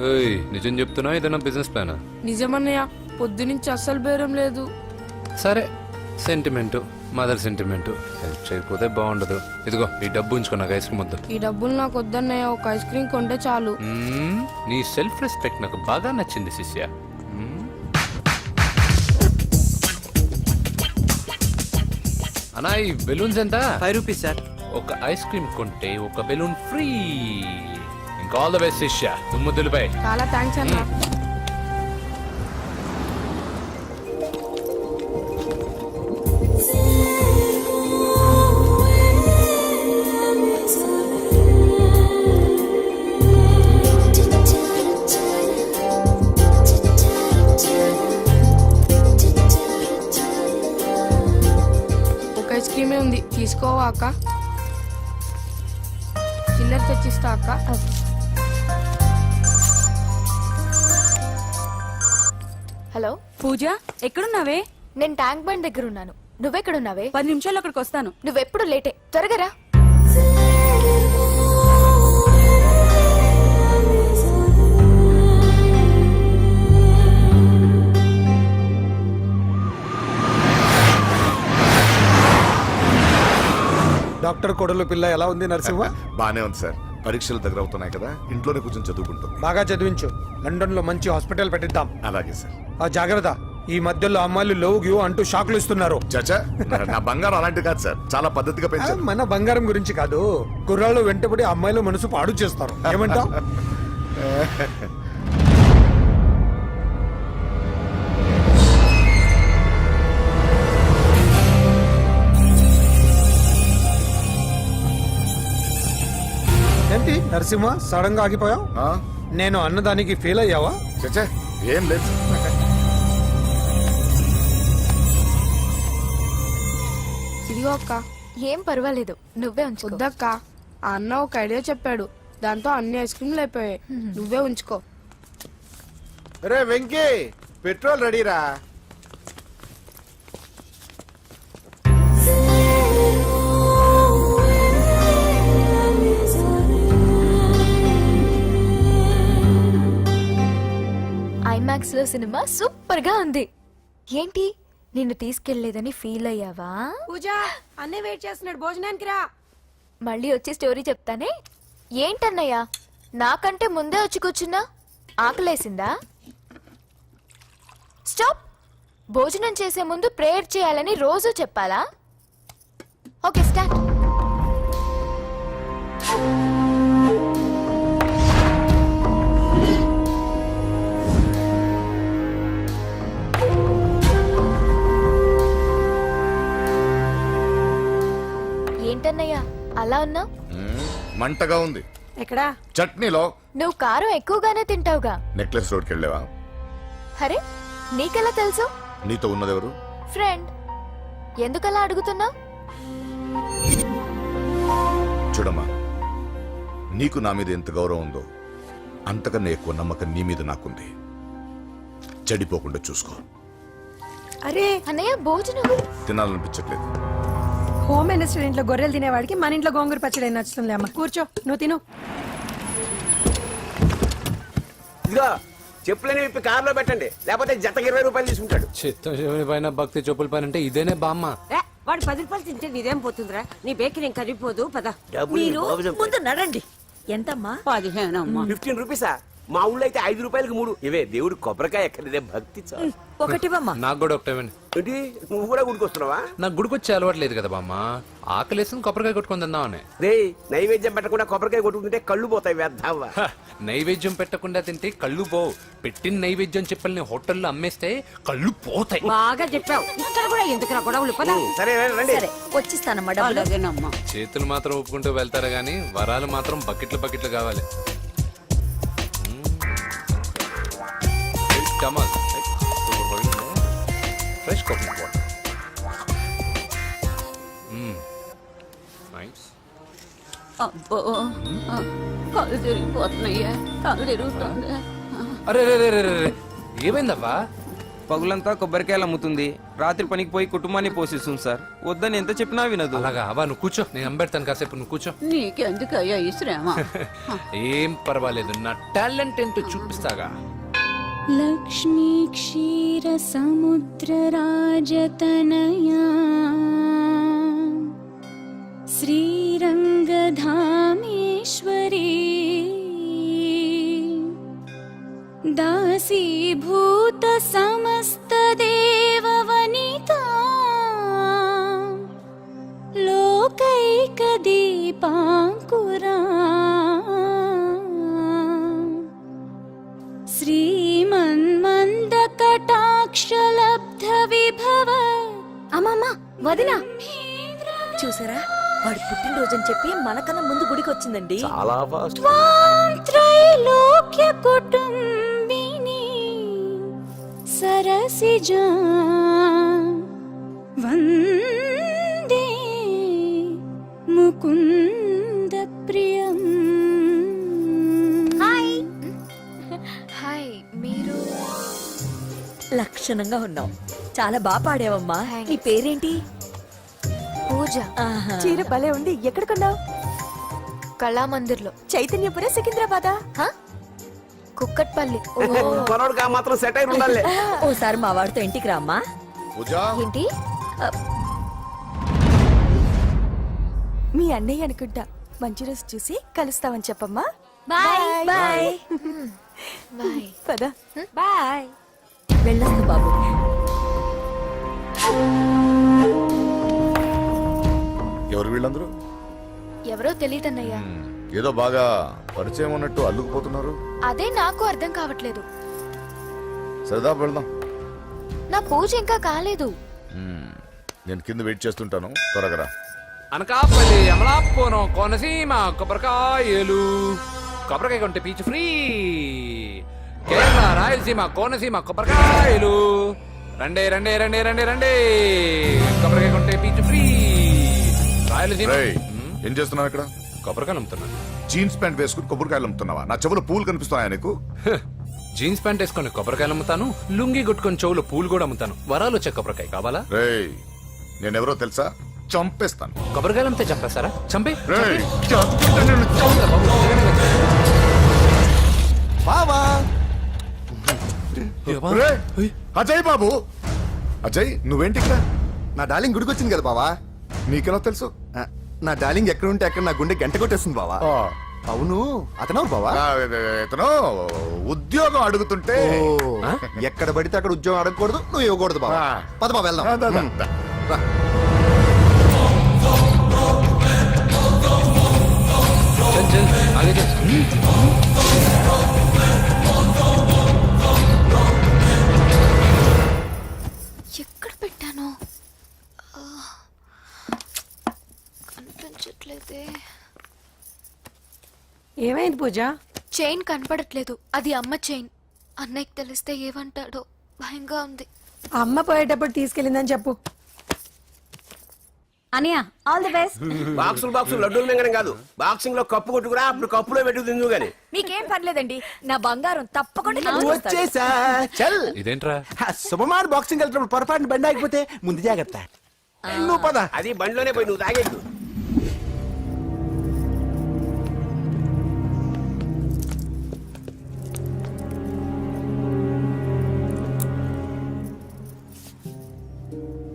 ఏయ్, నిజం చెప్తున్నా ఏదైనా బిజినెస్ ప్లానా? నిజమన్నయ్య, పొద్దునుంచి అస్సలు బేరం లేదు. సరే, సెంటిమెంట్, మదర్ సెంటిమెంట్, హెల్ప్ చేయకపోతే బాగుండదు. ఇదిగో ఈ డబ్బు ఉంచుకో, నాకు ఐస్ క్రీమ్ వద్దు. ఈ డబ్బులు నాకు వద్దన్నయ్య, ఒక ఐస్ క్రీమ్ కొంటే చాలు. నీ సెల్ఫ్ రెస్పెక్ట్ నాకు బాగా నచ్చింది శిష్య. అన్నా, ఈ బెలూన్స్ ఎంత? 5 రూపీస్ సార్. ఒక ఐస్ క్రీమ్ కొంటే ఒక బెలూన్ ఫ్రీ. ఇంకా ఆల్ ద బెస్ట్ శిష్య, తుమ్ము దులిపై. చాలా థ్యాంక్స్ అన్న. ఒక ఐస్ క్రీమే ఉంది, తీసుకోవా అక్క? చిల్లర తెచ్చిస్తా అక్క. హలో పూజ, ఎక్కడున్నావే? నేను ట్యాంక్ బండ్ దగ్గర ఉన్నాను. నువ్వెక్కడున్నావే? 10 నిమిషాలు అక్కడికి వస్తాను. నువ్వెప్పుడు లేటే, త్వరగా రా. డాక్టర్ కొడలు పిల్ల ఎలా ఉంది నరసింహ? బానే ఉంది సార్. పరీక్షలు దగ్గర అవుతున్నాయి కదా, ఇంట్లోనే కూర్చొని చదువుకుంటుంది. బాగా చదివించు. లండన్ లో మంచి హాస్పిటల్ పెట్టిద్దాం. అలాగే సార్. ఆ జాగ్రత్త, ఈ మధ్యలో అమ్మాయిలు లవ్ గివ్ అంటూ షాక్లు ఇస్తున్నారు. చచ్చా, నా బంగారం అలాంటి కాదు సార్, చాలా పద్ధతిగా ఆ, పెంచారు. మన బంగారం గురించి కాదు, కుర్రాళ్ళు వెంటబడి అమ్మాయిలు మనసు పాడు చేస్తారు. ఏమంటావ్? ఏంటి నరసింహ, సడన్ గా ఆగిపోయావు? ఆ? నేను అన్నదానికి ఫెయిల్ అయ్యావా? చచ్చా, ఏం లేదు. ఇదిగో అక్క. ఏం పర్వాలేదు, నువ్వే ఉంచుకో. వద్దక్క, ఆ అన్న ఒక ఐడియా చెప్పాడు, దాంతో అన్ని ఐస్ క్రీమ్లు అయిపోయాయి. నువ్వే ఉంచుకో. రే వెంకీ, పెట్రోల్ రెడీరా. ఐమాక్స్ లో సినిమా సూపర్ గా ఉంది. ఏంటి, నిన్ను తీసుకెళ్లేదని ఫీల్ అయ్యావా? పూజ, అన్నీ వెయిట్ చేస్తున్నాడు, భోజనానికి రా. మళ్ళీ వచ్చి స్టోరీ చెప్తానే. ఏంటన్నయ్యా, నాకంటే ముందే వచ్చి కూర్చున్నా? ఆకలేసిందా? స్టాప్. భోజనం చేసే ముందు ప్రేయర్ చేయాలని రోజు చెప్పాలా? Okay, start. ఏంటన్నయ్యా అలా ఉన్నావు? మంటగా ఉంది. ఎక్కడా? చట్నీలో. నువ్వు కారం ఎక్కువగానే తింటావుగా. నెక్లెస్ రోడ్కి వెళ్ళావా? అరే, నీకెలా తెలుసు? నీతో ఉన్నదెవరు? ఫ్రెండ్. ఎందుకలా అడుగుతున్నావు? చూడమ్మా, నీకు నా మీద ఎంత గౌరవం ఉందో అంతకన్నా ఎక్కువ నమ్మకం నీ మీద నాకుంది. చెడిపోకుండా చూసుకో. అరే అన్నయ్య, భోజనం తినాలనిపించట్లేదు. హోమ్ మినిస్టర్ ఇంట్లో గొర్రెలు తినేవాడికి మన ఇంట్లో గోంగూర పచ్చడి నచ్చుతుంది. అమ్మ కూర్చో, నువ్వు తిను. ఇదిగో చెప్పులని విప్పి కారులో పెట్టండి, లేకపోతే జతకి 20 రూపాయలు తీసుకుంటాడు. చిత్తం శివుని పైన భక్తి చెప్పుల పైన అంటే ఇదేనే బామ్మ. ఏ, వాడు 10 రూపాయలు తింటే నీదేం పోతుందిరా? నీ బేకి నేను కరిగిపోదు. పద. డబ్బులు బాబు ముందు నడండి. ఎంతమ్మా? 15 అమ్మా. 15 రూపీసా? మా ఊళ్ళో అయితే 5 రూపాయలకి 3. ఇవే దేవుడు కొబ్బరికాయ ఎక్కడిదే భక్తి చాలు. ఒకటివమ్మా. నాకు కూడా ఒకటే ఇవ్వండి. ఏంటి, నువ్వు కూడా గుడికొస్తున్నావా? నాకు గుడికొచ్చే అలవాటు లేదు కదా బామ్మ. ఆకలేసిన కొబ్బరికాయ కొట్టుకొని తిందామని. రే, నైవేద్యం పెట్టకుండా కొబ్బరికాయ కొట్టుకుంటే కళ్ళు పోతాయి, వ్యర్థావా. హ, నైవేద్యం పెట్టకుండా తింటే కళ్ళు పోవు. పెట్టిన నైవేద్యం చెప్పల్ని హోటల్లో అమ్మేస్తే కళ్ళు పోతాయి. బాగా చెప్పావు. ఇక్కడ కూడా ఎందుకురా గొడవలు? పద. సరే రండి. వచ్చిస్తానమ్మా డబ్బులు. అదేనమ్మా. చేతులు మాత్రం ఒప్పుకుంటూ వెళ్తారు గానీ వరాలు మాత్రం బకెట్లు బకెట్లు కావాలి. ఫ్రెష్ తీసుకో నైస్. అబ్బో కళ్ళు తిరిగిపోతున్నాయ్యా, కళ్ళు తిరుగుతుంది. అరే రే రే రే రే రే. ఏమైందవ్వా? పగులంతా కొబ్బరికాయలు అమ్ముతుంది, రాత్రి పనికి పోయి కుటుంబాన్ని పోషిస్తుంది సార్. వద్దని ఎంత చెప్పినా వినదు. అలాగా అవ్వా, నువ్వు కూర్చో, నేను అంబెడతాను కాసేపు, నువ్వు కూర్చో. నీకెందుకయ్యా ఈ శ్రమ? ఏం పర్వాలేదు, నా టాలెంట్ ఏంటో చూపిస్తాగా. లక్ష్మీ క్షీర సముద్ర రాజతనయా శ్రీరంగధామేశ్వరీ దాసీభూత సమస్త దేవవనితా లోకైక దీపాంకురా శ్రీమన్మంద కటాక్షలబ్ధ విభవ. అమ్మమ్మ వదినా చూసారా, వాడు పుట్టినరోజని చెప్పి మనకన్నా ముందు గుడికి వచ్చిందండి. చాలా ఫాస్ట్. త్వాం త్రైలోక్య కుటుంబిని సరసిజా వందే ముకుంద ప్రియం. హాయ్ హాయ్, మీరు లక్షణంగా ఉన్నావు, చాలా బాగా పాడావమ్మా. నీ పేరేంటి? పూజ. చీర భలే ఉంది. ఎక్కడ కొన్నావు? కళామందిర్లో. చైతన్యపురం, సికింద్రాబాదా? కుక్కట్పల్లి. కొనోడుగా మాత్రం సెట్ అయి ఉండాలి. ఓసారి మా వాడితో ఇంటికి రామ్మా. ఏంటి? మీ అన్నయ్య అనుకుంటా. మంచి రోజు చూసి కలుస్తామని చెప్పమ్మా. Bye bye. బాయ్. పద. బాయ్. వెళ్ళొస్తా బాబు. ఎవరు వీళ్ళందరూ? ఎవరో తెలియదన్నయ్యా. ఏదో బాగా పరిచయం ఉన్నట్టు అల్లుకుపోతున్నారు. అదే నాకు అర్థం కావట్లేదు. సరదా వెళ్దాం. నా పూజ ఇంకా కాలేదు. నేను కింద వెయిట్ చేస్తుంటాను, త్వరగా రా. అనకాపల్లి, అమలాపురం, కోనసీమ కొబ్బరికాయలు. కొబ్బరికాయ కొంటే పీచు ఫ్రీ. కేరళ, రాయలసీమ, కోనసీమ కొబ్బరికాయలు. రండే రండే రండే రండే రండే, కొబ్బరికాయ కొంటే పీచు ఫ్రీ. రాయలసీమ. ఏం చేస్తున్నావు ఇక్కడ? కొబ్బరికాయలు అమ్ముతున్నాను. జీన్స్ ప్యాంట్ వేసుకుని కొబ్బరికాయలు అమ్ముతున్నావా? నా చెవులు పూలు కనిపిస్తున్నాయా నీకు? జీన్స్ ప్యాంట్ వేసుకొని కొబ్బరికాయలు అమ్ముతాను, లుంగి కొట్టుకొని చెవులు పూలు కూడా అమ్ముతాను. వరాలు వచ్చే కొబ్బరికాయ కావాలా? రేయ్, నేనెవరో తెలుసా? చంపేస్తాను. కొబ్బరికాయలు అమ్మితే చంపేస్తారా? చంపే. రేయ్, బావా రేయ్, అజయ్ బాబు. అజయ్, నువ్వేంటి ఇక్కడ? నా డార్లింగ్ గుడికి వచ్చింది కదా బావా. నీకెలా తెలుసు? నా డార్లింగ్ ఎక్కడ ఉంటే అక్కడ నా గుండె గంట కొట్టేస్తుంది బావా. అవును, అతను బావా. ఇతను ఉద్యోగం అడుగుతుంటే ఎక్కడ పడితే అక్కడ ఉద్యోగం అడగకూడదు, నువ్వు ఇవ్వకూడదు బావా. పద బావ వెళ్దాం. రా. చల్ చల్, ఆగే చల్. ఎక్కడ పెట్టాను? కనిపించట్లేదే. ఏమైంది పూజ? చైన్ కనపడట్లేదు. అది అమ్మ చైన్. అన్నయ్యకి తెలిస్తే ఏమంటాడో భయంగా ఉంది. అమ్మ పోయేటప్పుడు తీసుకెళ్ళిందని చెప్పు. అనియా, ఆల్ ది బెస్ట్. బాక్సులు లడ్డూలు మింగడం కాదు, బాక్సింగ్ లో కప్పు కొట్టుకురా, అప్పుడు కప్పులో పెట్టు తిందు గాని. మీకేం పర్లేదండి, నా బంగారం తప్పకుండా help చేస్తాడు. వచ్చేసా. చల్. ఇదేంట్రా? శుభమాన్ బాక్సింగ్ వెళ్తున్నప్పుడు పొరపాటున బండి ఆగిపోతే ముందు జాగ్రత్త. నువ్వు పద. అది బండిలోనే పోయి నువ్వు తాగేద్దు.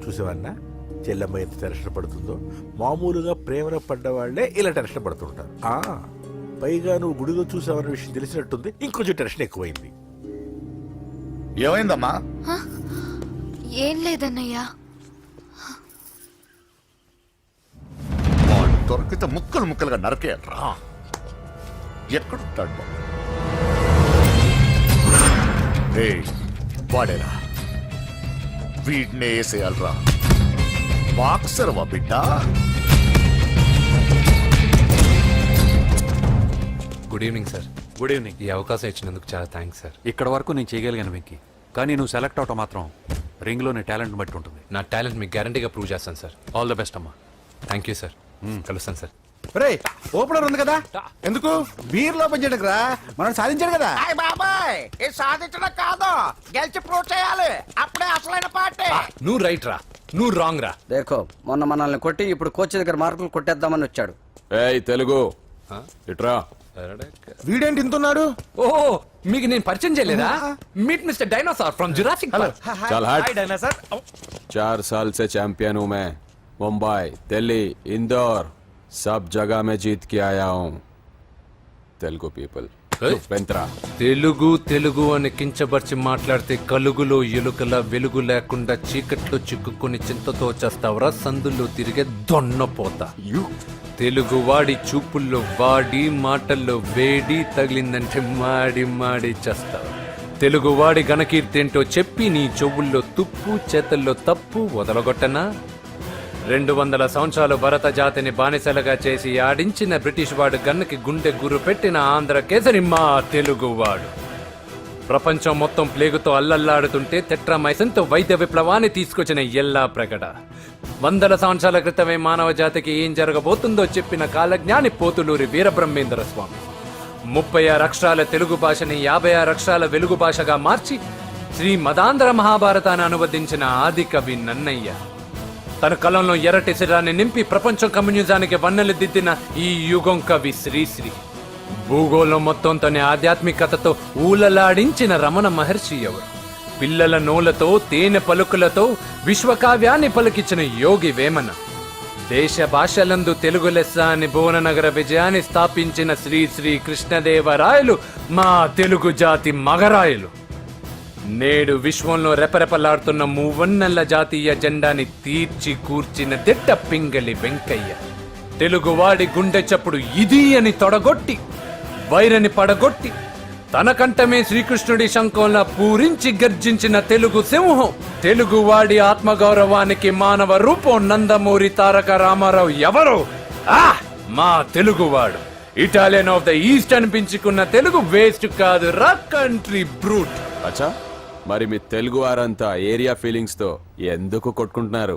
చూసేవన్నా, చెల్లెమ్మ ఎంత టెన్షన్ పడుతుందో. మామూలుగా ప్రేమలో పడ్డవాళ్లే ఇలా టెన్షన్ పడుతుంటారు. పైగా నువ్వు గుడిలో చూసావన్న విషయం తెలిసినట్టుంది, ఇంకొంచెం టెన్షన్ ఎక్కువైంది. ఏమైందమ్మా? ఏం లేదన్నయ్యా. వాడు దొరికితే ముక్కలు ముక్కలుగా నరకేయాలరా. ఎక్కడుంటాడు? వాడేరా, వీడినే వేసేయాలరా. బాక్సర్వా బిడ్డ? Good evening sir. Good evening. ఈ అవకాశం ఇచ్చినందుకు చాలా థ్యాంక్స్ సార్. ఇక్కడ వరకు నేను చేయగలిగాను వెంకీ, కానీ నువ్వు సెలెక్ట్ అవటం మాత్రం రింగ్లో నీ టాలెంట్ బట్టి ఉంటుంది. నా టాలెంట్ మీకు గ్యారంటీగా ప్రూవ్ చేస్తాను సార్. ఆల్ ద బెస్ట్ అమ్మా. Thank you sir. కలుస్తాను సార్. రే ఓపెనర్ ఉంది కదా, ఎందుకు బీర్ లో పనిచేయడానికి రా, మనం సాధించాడు కదా. బాబాయ్ ఇది సాధించడం కాదు, గెలిచి ప్రూవ్ చేయాలి, అప్పుడే అసలైన పార్టీ. నువ్వు రైట్ రా, నువ్వు రాంగ్ రా. దేఖో మొన్న మనల్ని కొట్టి ఇప్పుడు కోచ్ దగ్గర మార్కులు కొట్టేద్దామని వచ్చాడు. ఏయ్ తెలుగు ఇట్రా. వీడేంటి ఇంతున్నాడు? ఓహో మీకు నేను పరిచయం చేయలేదా? Meet mister dinosaur from Jurassic park. चल हट। 4 साल से चैंपियन हूँ मैं। मुंबई, दिल्ली, इंदौर सब जगह में जीत के आया हूँ। तेलुगु पीपल పెంత్రా. తెలుగు తెలుగు అని కించబర్చి మాట్లాడితే కలుగులో ఎలుకల వెలుగు లేకుండా చీకట్లో చిక్కుకొని చింతతో చేస్తావరా సందుల్లో తిరిగే దొన్నపోతా. తెలుగు వాడి చూపుల్లో వాడి మాటల్లో వేడి తగిలిందంటే మాడి మాడి చేస్తావు. తెలుగు వాడి ఘనకీర్తి ఏంటో చెప్పి నీ చెవుల్లో తుప్పు చేతల్లో తప్పు వదలగొట్టనా? 200 సంవత్సరాలు భరత జాతిని బానిసలుగా చేసి ఆడించిన బ్రిటిష్ వాడు గన్నకి గుండె గురు పెట్టిన ఆంధ్ర కేసరి మా తెలుగువాడు. ప్రపంచం మొత్తం ప్లేగుతో అల్లల్లాడుతుంటే టెట్రామైసిన్తో వైద్య విప్లవాన్ని తీసుకొచ్చిన ఎల్లా ప్రగడ. 100 సంవత్సరాల క్రితమే మానవ జాతికి ఏం జరగబోతుందో చెప్పిన కాలజ్ఞాని పోతులూరి వీరబ్రహ్మేంద్ర స్వామి. 36 అక్షరాల తెలుగు భాషని 56 అక్షరాల వెలుగు భాషగా మార్చి శ్రీ మదాంధ్ర మహాభారతాన్ని అనువదించిన ఆది కవి నన్నయ్య. తన కలంలో ఎర్రటి శిరాన్ని నింపి ప్రపంచం కమ్యూనిజానికి వన్నెలు దిద్దిన ఈ యుగం కవి శ్రీశ్రీ. భూగోళం మొత్తం తన ఆధ్యాత్మికతతో ఊలలాడించిన రమణ మహర్షి ఎవరు? పిల్లల నోలతో తేనె పలుకులతో విశ్వకావ్యాన్ని పలికించిన యోగి వేమన. దేశ భాషలందు తెలుగు లెస్స అని భువననగర విజయాన్ని స్థాపించిన శ్రీ శ్రీ కృష్ణదేవరాయలు మా తెలుగు జాతి మగరాయలు. నేడు విశ్వంలో రెపరెపలాడుతున్న మూవన్నెల జాతీయ జెండాని తీర్చి కూర్చిన దిట్ట పింగళి వెంకయ్య. తెలుగువాడి గుండె చప్పుడు ఇది అని తొడగొట్టి వైరని పడగొట్టి తన కంఠమే శ్రీకృష్ణుడి శంఖంలా పూరించి గర్జించిన తెలుగు సింహం. తెలుగువాడి ఆత్మగౌరవానికి మానవ రూపం నందమూరి తారక రామారావు ఎవరు? మా తెలుగువాడు. ఇటాలియన్ ఆఫ్ ద ఈస్ట్ అనిపించుకున్న తెలుగు వేస్ట్ కాదు రా కంట్రీ బ్రూట్. అచ్చా మరి మీ తెలుగు వారంతా ఏరియా ఫీలింగ్స్ తో ఎందుకు కొట్టుకుంటున్నారు?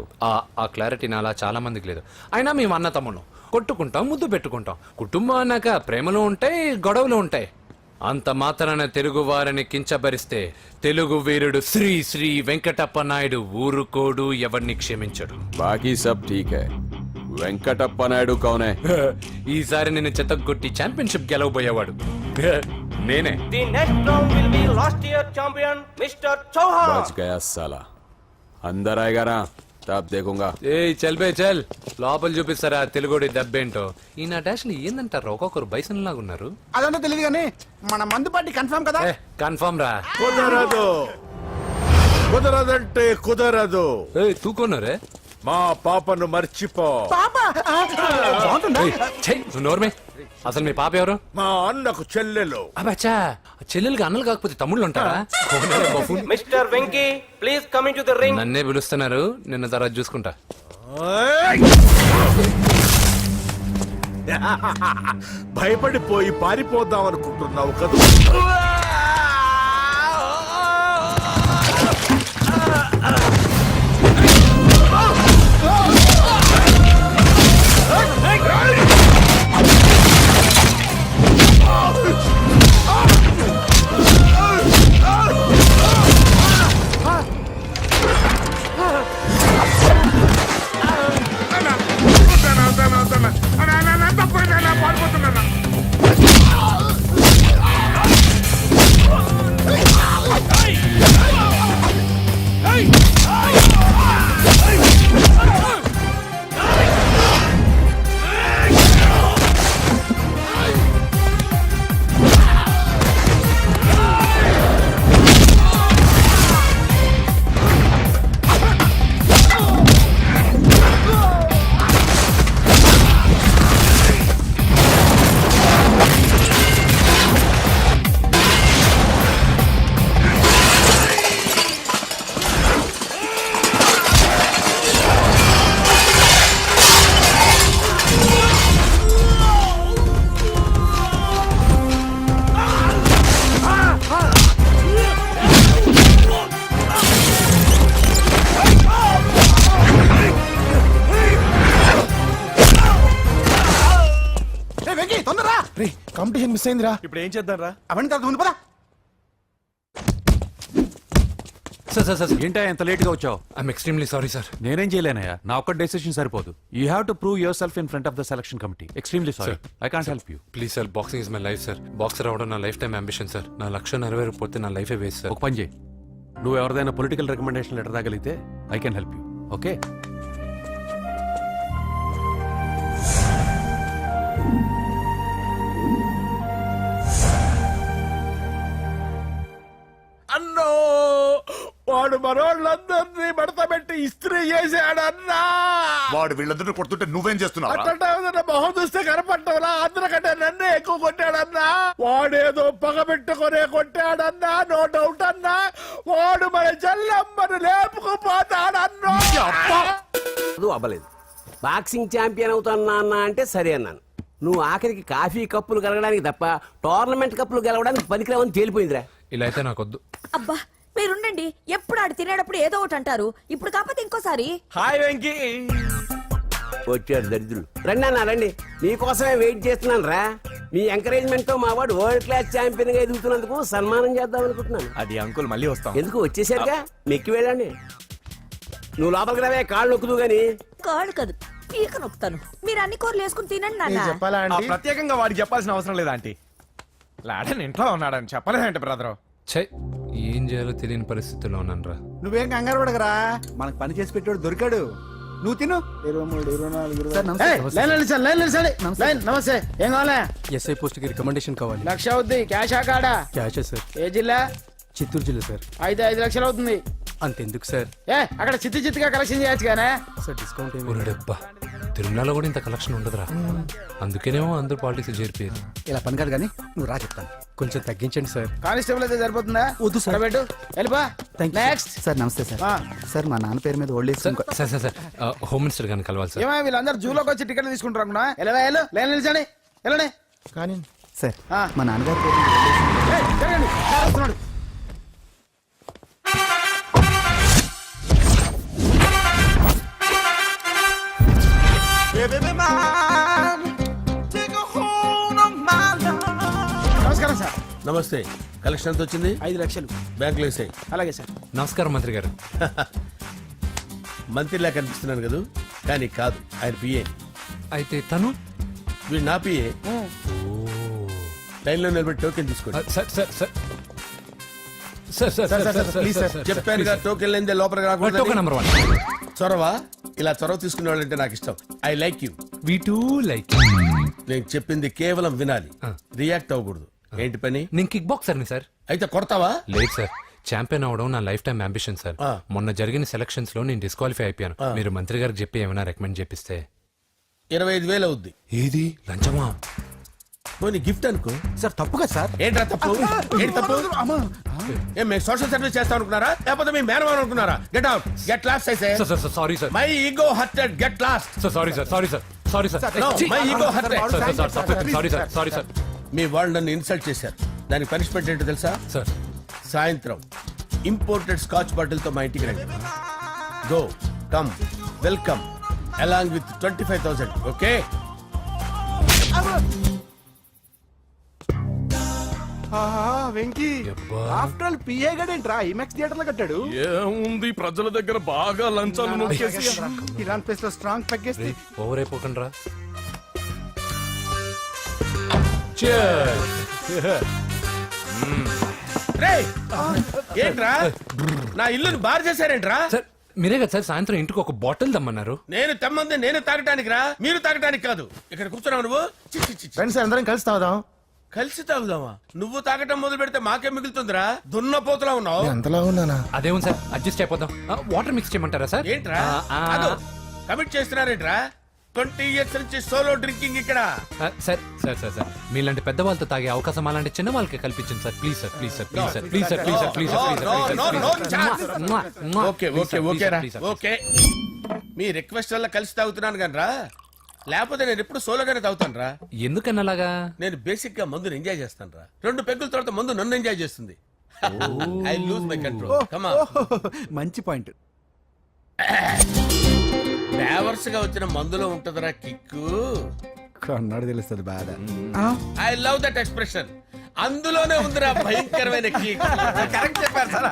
ఆ క్లారిటీ నాలా చాలా మందికి లేదు. అయినా మేము అన్న తమ్మును కొట్టుకుంటాం, ముద్దు పెట్టుకుంటాం. కుటుంబం అన్నాక ప్రేమలు ఉంటాయి, గొడవలు ఉంటాయి. అంత మాత్రాన తెలుగు వారిని కించబరిస్తే తెలుగు వీరుడు శ్రీ శ్రీ వెంకటప్ప నాయుడు ఊరుకోడు, ఎవరిని క్షమించడు. బాకీ సబ్ ఠీక్ హై. వెంకటప్ప నాయుడు కౌనే? ఈసారి నేను చెత్తగొట్టి ఛాంపియన్షిప్ గెలవబోయేవాడు నేనే. बच गया साला. अंदर आएगा ना तब देखूंगा. ఏ చల్ బే చల్, లోపల చూపిస్తారా తెలుగుడి దెబ్బేంటో. ఈ నా డాష్ ఏందంటారు, ఒక్కొక్కరు బైసన్ లాగా ఉన్నారు. అదంతా తెలియదు కానీ మన మందు పార్టీ కన్ఫర్మ్ కదా. కన్ఫర్మ్ రా. కుదరదు, కుదరదంటే కుదరదు. తూకోనరే మా పాపను మర్చిపో. నోర్మే, అసలు మీ పాప ఎవరు? మా అన్నకు చెల్లెలు. అబ్బచ్చా, చెల్లెలుగా అన్నలు కాకపోతే తమ్ముళ్ళు ఉంటారా? Mister Venky please come in to the ring. నన్నే పిలుస్తున్నారు, నిన్న తర్వాత చూసుకుంటా. భయపడిపోయి పారిపోదాం అనుకుంటున్నావు కదా. కాంపిటీషన్ మిస్ అయిందిరా. ఇప్పుడు ఏం చేద్దాం రా? అవన్నీ తర్వాత ముందు పదా. సార్ సార్ సార్ ఏంటా ఎంత లేట్ గా వచ్చావు? I'm extremely sorry sir. నేనేం చేయలేనయ్యా, నా ఒక్క డెసిషన్ సరిపోదు. You have to prove your self in front of the selection committee. Extremely sorry, I can't help you. Please sir, boxing is my life sir. Boxer అవడం నా life time ambition sir. నా లక్ష్యం నెరవేరకపోతే నా లైఫే waste sir. ఒక పని చేయి, నువ్వు ఎవరిదైనా పొలిటికల్ రికమెండేషన్ లెటర్ రాగలిగితే I can help you. Okay? అన్నో వాడు మనోళ్ళందరినీ మడత పెట్టి ఇస్త్రీ చేశాడన్నా. వాడు వీళ్ళందరూ కొడుతుంటే నువ్వేం చేస్తున్నావు? అట్లా మొహం చూస్తే కనపడ్డవరా? అందరికంటే నన్నే ఎక్కువ కొట్టాడన్నా. వాడేదో పగ పెట్టుకునే కొట్టాడన్నా, నో డౌట్ అన్నా. వాడు మన చెల్లమ్మను లేపుకుపోతాడన్నా. అవ్వలేదు. బాక్సింగ్ ఛాంపియన్ అవుతున్నా అన్న అంటే సరే అన్నాను. నువ్వు ఆఖరికి కాఫీ కప్పులు గెలవడానికి తప్ప టోర్నమెంట్ కప్పులు గెలవడానికి పనికిరావని తేలిపోయిందిరా. ఇలా అయితే నాకొద్దు. అబ్బా మీరుండండి, ఎప్పుడు ఆడు తినేటప్పుడు ఏదో ఒకటి అంటారు. ఇప్పుడు కాకపోతే ఇంకోసారి. హాయ్ వెంకీ. వచ్చాడు దరిద్రులు. రండి అన్న రండి, మీకోసమే వెయిట్ చేస్తున్నాను రా. మీ ఎంకరేజ్మెంట్ తో మా వాడు వరల్డ్ క్లాస్ ఛాంపియన్ గా ఎదుగుతున్నందుకు సన్మానం చేద్దాం అనుకుంటున్నాను. అది అంకుల్ మళ్ళీ వస్తాం. ఎందుకు వచ్చేసరిగా మెక్కి వెళ్ళండి. నువ్వు లోపలికి రావే, కాళ్ళు నొక్కుదు గాని. కాడు కాదు, పీక నొక్కుతాను. మీరు అన్ని కూరలు వేసుకుని తినండి నాన్న. చెప్పాలా ఆంటీ? ప్రత్యేకంగా వాడికి చెప్పాల్సిన అవసరం లేదా ఆంటీ? లాడన్ ఇంట్లో ఉన్నాడని చెప్పలేదంటే బ్రదర్. ఛై, ఏం చేయాలో తెలియని పరిస్థితుల్లో ఉన్నాను రా. నువ్వేం కంగారు పడగరా, మనకు పని చేసి పెట్టాడు దొరికాడు. నువ్వు తిను. 23, 24, నమస్తే. ఏం కావాలా? ఎస్ఐ పోస్ట్ కి రికమెండేషన్ కావాలి. లక్ష అవుద్ది. క్యాష్ కాడా? Cash sir. ఏ జిల్లా? చిత్తూరు జిల్లా సార్. అయితే 5 లక్షలు అవుతుంది. అంతెందుకు సార్? అక్కడ చిత్తుగా కలెక్షన్ చేయొచ్చు కానీ. సార్ డిస్కౌంట్ ఏమి? ఒరేడబ్బా, తిరుమలలో కూడా ఇంత కలెక్షన్ ఉండదురా. అందుకేనేమో అందరూ పాలిటిక్స్ చేరిపోయారు. ఇలా పని కాదు కానీ నువ్వు రా చెప్తాను. కొంచెం తగ్గించండి సార్. కానిస్టేబుల్ అయితే సరిపోతుందా? వద్దు సార్. పెట్టు, వెళ్ళిపా. నెక్స్ట్. సార్ నమస్తే సార్. సార్ మా నాన్న పేరు మీద old age sir sir sir sir, home minister గారిని కలవాలి సార్. ఏమో వీళ్ళందరూ జూలోకి వచ్చి టికెట్ తీసుకుంటారు అనుకున్నా. వెళ్ళవా, లేని నిలిచండి, వెళ్ళండి. కానీ సార్ ఆ. మా నాన్నగారి పేరు మీద old age ఏయ్, జరగండి. సార్ వస్తున్నాడు. నమస్కారం సార్. నమస్తే. కలెక్షన్ ఎంత వచ్చింది? 5 లక్షలు. బ్యాంకులో వేసాయి. అలాగే సార్. నమస్కారం మంత్రి గారు. మంత్రిలా కనిపిస్తున్నాను కదా, కానీ కాదు, ఆయన పిఏ. అయితే తను వీడు నా పిఏ. లైన్లో నిలబెట్టి టోకెన్ తీసుకోండి. Sir sir sir sir sir sir sir please sir. చెప్పానుగా, టోకెన్ లేనిదే లోపలికి టోకెన్ రాకూడదు. నెంబర్ 1. చొరవ, ఇలా చొరవ తీసుకునే వాళ్ళంటే నాకు ఇష్టం. I like you. We two like. నేను చెప్పింది కేవలం వినాలి, రియాక్ట్ అవ్వకూడదు. ఏంటి పని? నేను కిక్ బాక్సర్ని సార్. అయితే కొడతావా? లేదు సార్, ఛాంపియన్ అవడం నా లైఫ్ టైం అంబిషన్ సార్. మొన్న జరిగిన సెలక్షన్స్ లో నేను డిస్క్వాలిఫై అయిపోయాను. మీరు మంత్రి గారికి చెప్పి ఏమైనా రికమెండ్ చేపిస్తే. 25,000 అవుద్ది. ఏది లంచమా? పోనీ గిఫ్ట్ అనుకో. సార్ తప్పుగా సార్. ఏంట్రా తప్పు? ఏంటి తప్పు? ఏం మేము సోషల్ సర్వీస్ చేస్తాం అనుకున్నారా, లేకపోతే మీ మేనమాన్ అనుకున్నారా? Get out, get lost. అయితే sorry sir. My ego hurted, get lost. Sorry sir, sorry sir, sorry sir. My ego hurted. Sorry sir, sorry sir. మీ వాళ్ళు నన్ను ఇన్సల్ట్ చేశారు. దానికి పనిష్మెంట్ ఏంటో తెలుసా? సార్ సాయంత్రం ఇంపోర్టెడ్ స్కాచ్ బాటిల్ తో మా ఇంటికి రండి. Go, come, welcome along with 25,000. Okay? Venky after all PA గడేంట్రా ఇమెక్స్ థియేటర్ లో కట్టాడు. ఏముంది, ప్రజల దగ్గర బాగా లంచాలు నొక్కేసి ఇరాన్ ప్లేస్ లో స్ట్రాంగ్ తగ్గేస్తే ఓవర్ అయిపోకండి రా. రేయ్, ఏంట్రా నా ఇల్లుని బార్ చేశారేంట్రా? సార్ మీరే కదా సార్ సాయంత్రం ఇంటికి ఒక బాటిల్ దమ్మన్నారు. నేను తెమ్మంది నేను తాగటానికి రా, మీరు తాగటానికి కాదు. ఇక్కడ కూర్చున్నావు నువ్వు. చి, చి, చి, చి. ఫ్రెండ్స్ అందరం కలిసి తాగుదాం. కలిసి తాగుదామా? నువ్వు తాగటం మొదలు పెడితే మాకే మిగులుతుందిరా. దున్నపోతులా ఉన్నావు. ఎంతలా ఉన్నానా? అదేముంది సార్, అడ్జస్ట్ అయిపోదాం. వాటర్ మిక్స్ చేయమంటారా సార్? ఏంట్రా కమిట్ చేస్తున్నారేంట్రా? 20 years నుంచి సోలో డ్రింకింగ్ ఇక్కడ. సార్ సార్ సార్ సార్ మీలాంటి పెద్ద వాళ్ళతో తాగే అవకాశం అలాంటి చిన్న వాళ్ళకి కల్పించండి sir. Please sir, please sir, please sir, please sir, please sir, please sir. Okay okay okay రా, ఓకే. మీ రిక్వెస్ట్ వల్ల కలిసి తాగుతున్నాను కానీ రా, లేకపోతే నేను ఎప్పుడు సోలోగానే తాగుతాను రా. ఎందుకన్నా అలాగా? నేను బేసిక్ గా మందుని ఎంజాయ్ చేస్తాను రా. 2 పెగ్గుల తర్వాత మందు నన్ను ఎంజాయ్ చేస్తుంది. I lose my control. Come on. మంచి పాయింట్. ఫ్లేవర్స్ గా వచ్చిన మందులో ఉంటదరా కిక్కు. కొన్నాడు తెలుస్తుంది బాధ. I love that expression. అందులోనే ఉందిరా భయంకరమైన kick. కరెక్ట్ చెప్పారు సార్.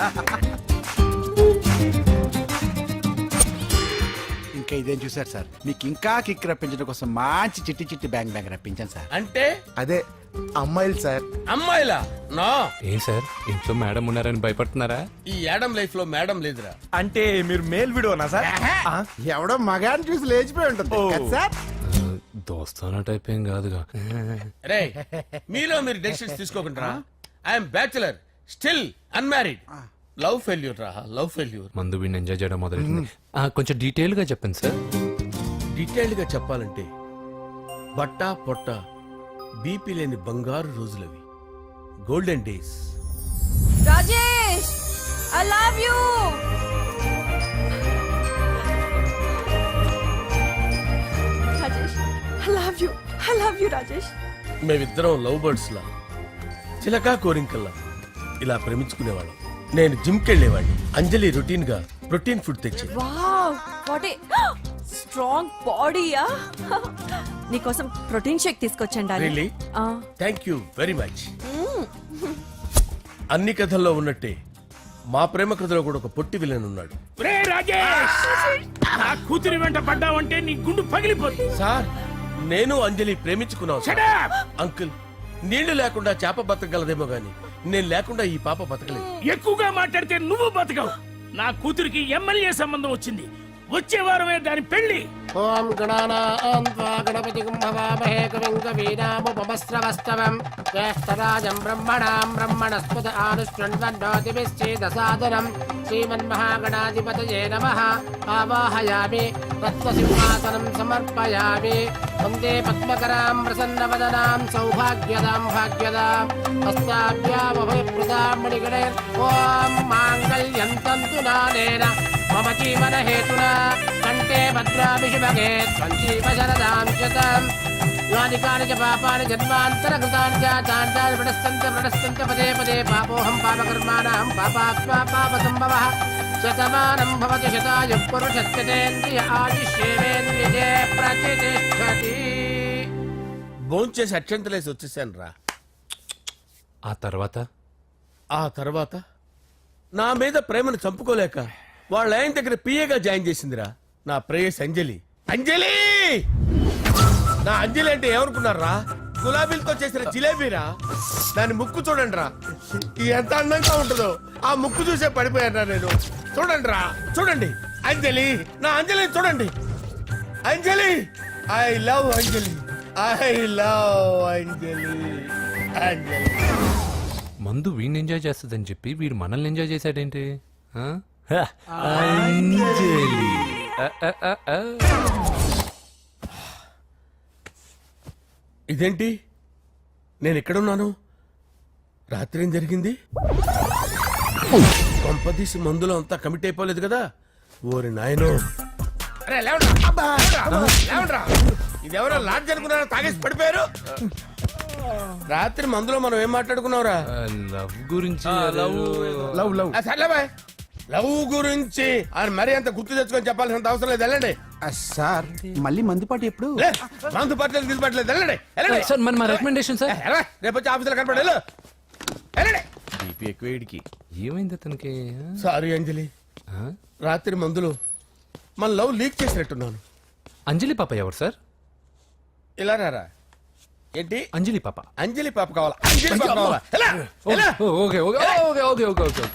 ఇంకా ఇదేం చూసారు సార్, మీకు ఇంకా కిక్ రప్పించడం కోసం మంచి చిట్టి చిట్టి బ్యాంగ్ బ్యాంగ్ రప్పించాను సార్. అంటే అదే అమ్మాయిలు సార్. అమ్మాయిలా? నా ఏం సార్ ఇంట్లో మేడం ఉన్నారని భయపడుతున్నారా? ఈ యాడమ్ లైఫ్ లో మేడం లేదురా. అంటే మీరు మేల్ వీడియోనా సార్? ఎవడో మగాన్ని చూసి లేచిపోయి ఉంటుంది కదా సార్. దోస్తానా టైప్ ఏం కాదుగా. రే మీలో మీరు డెసిషన్స్ తీసుకోకుండా. I'm bachelor, still unmarried. Love failure రా, లవ్ ఫెయిల్యూర్. మందు వీడిని ఎంజాయ్ చేయడం మొదలైంది. కొంచెం డీటెయిల్ గా చెప్పండి సార్. డీటెయిల్డ్ గా చెప్పాలంటే బట్టా పొట్ట బీపీ లేని బంగారు రోజులవి, golden days. Rajesh I love you. Rajesh I love you, I love you Rajesh. మేమిద్దరం లవ్ బర్డ్స్ లా, చిలకా కోరింకల్లా ఇలా ప్రేమించుకునేవాళ్ళం. నేను జిమ్ కెళ్ళేవాడిని, అంజలి రొటీన్ గా ప్రోటీన్ ఫుడ్ తెచ్చి. వావ్ వాట్ ఏ స్ట్రాంగ్ బాడీయా. నీకోసం ప్రోటీన్ షేక్ తీసుకొచ్చండి. Really? Thank you very much. అన్ని కథల్లో ఉన్నట్టే మా ప్రేమ కథలో కూడా ఒక పొట్టి విలన్ ఉన్నాడు. కూతురి వెంట పడ్డావంటే నీ గుండు పగిలిపోతుంది. సార్ నేను అంజలి ప్రేమించుకున్నావు అంకుల్. నీళ్లు లేకుండా చేప బతకగలదేమో గాని నేను లేకుండా ఈ పాప బతకలేదు. ఎక్కువగా మాట్లాడితే నువ్వు బతకవు. నా కూతురికి ఎమ్మెల్యే సంబంధం వచ్చింది, వచ్చే వారమే దాని పెళ్లి. ఓం గణానాం త్వా గణపతిం భవామహే కవిం కవీనాముపమస్రవస్తవం జ్యేష్ఠరాజం బ్రహ్మణాం బ్రహ్మణస్పద ఆనుష్ఠ్వన్నోతిభిశ్చేదసాదనం శ్రీమన్మహాగణాధిపతయే నమః. ఆవాహయామి తత్వసింహాసనం సమర్పయామి. వందే పద్మకరాం ప్రసన్నవదనాం సౌభాగ్యదాం భాగ్యదాం హస్తాభ్యామభయప్రదాం మణిగణైర్. ఓం మాంగళ్యం తంతు నానేన మమ జీవన హేతునా కంటే భద్రామి శుభగే త్వం జీవ శరదాం శతం. యాని కాని చ పాపాని జన్మాంతరకృతాని చ తాని ప్రణశ్యంత పదే పదే పాపోహం పాపకర్మాణం పాపాత్మా పాపసంభవః. శతమానం భవతి శతాయు పురుషస్యేంద్రియ ఆయుష్యేంద్రియే ప్రతిష్టతి. భోంచేసి అక్షంతలేసి వచ్చేసాను రా. ఆ తర్వాత నా మీద ప్రేమను చంపుకోలేక వాళ్ళ ఆయన దగ్గర పిఏగా జాయిన్ చేసిందిరా నా ప్రేయస్ అంజలి. అంజలి నా అంజలి అంటే ఏమనుకున్నారా? గులాబీలతో చేసిన జిలేబీరా. దాని ముక్కు చూడండి రా, ఎంత అందంగా ఉంటుందో. ఆ ముక్కు చూసే పడిపోయారా నేను. చూడండి రా, చూడండి అంజలి, నా అంజలి చూడండి. Anjali I love Anjali, I love Anjali. Anjali మందు వీడిని ఎంజాయ్ చేస్తుందని చెప్పి వీడు మనల్ని ఎంజాయ్ చేశాడేంటి? అంజలి ఇదేంటి నేను ఎక్కడున్నాను? రాత్రి ఏం జరిగింది? కొంపదీసి మందులో అంతా కమిట్ అయిపోలేదు కదా? ఓరి నాయనో, ఇదెవరో లాడ్జ్ అనుకున్నారా? తాగేసి పడిపోయారు. రాత్రి మందులో మనం ఏం మాట్లాడుకున్నావురా? లవ్ గురించి. సర్లేబాయ్, లవ్ గురించి అని మరీ అంత గుర్తు తెచ్చుకొని చెప్పాల్సినంత అవసరం లేదు. వెళ్ళండి సార్. మళ్ళీ మందుపాటి ఎప్పుడు? మందు పట్టలేదు గిల్లు పట్టలేదు. వెళ్ళండి వెళ్ళండి. సార్ మరి మా రికమెండేషన్ సార్. రేపు వచ్చి ఆఫీసులో కనపడి వెళ్ళండి. బీపీ ఎక్కువ వీడికి. ఏమైంది అతనికి? సారీ అంజలి, రాత్రి మందులో మన లవ్ లీక్ చేసినట్టున్నాను. అంజలి పాప ఎవరు సార్? ఇలా రారా. ఏంటి అంజలి పాప? అంజలి పాప కావాలా? అంజలి పాప కావాలా? Okay okay okay okay okay okay.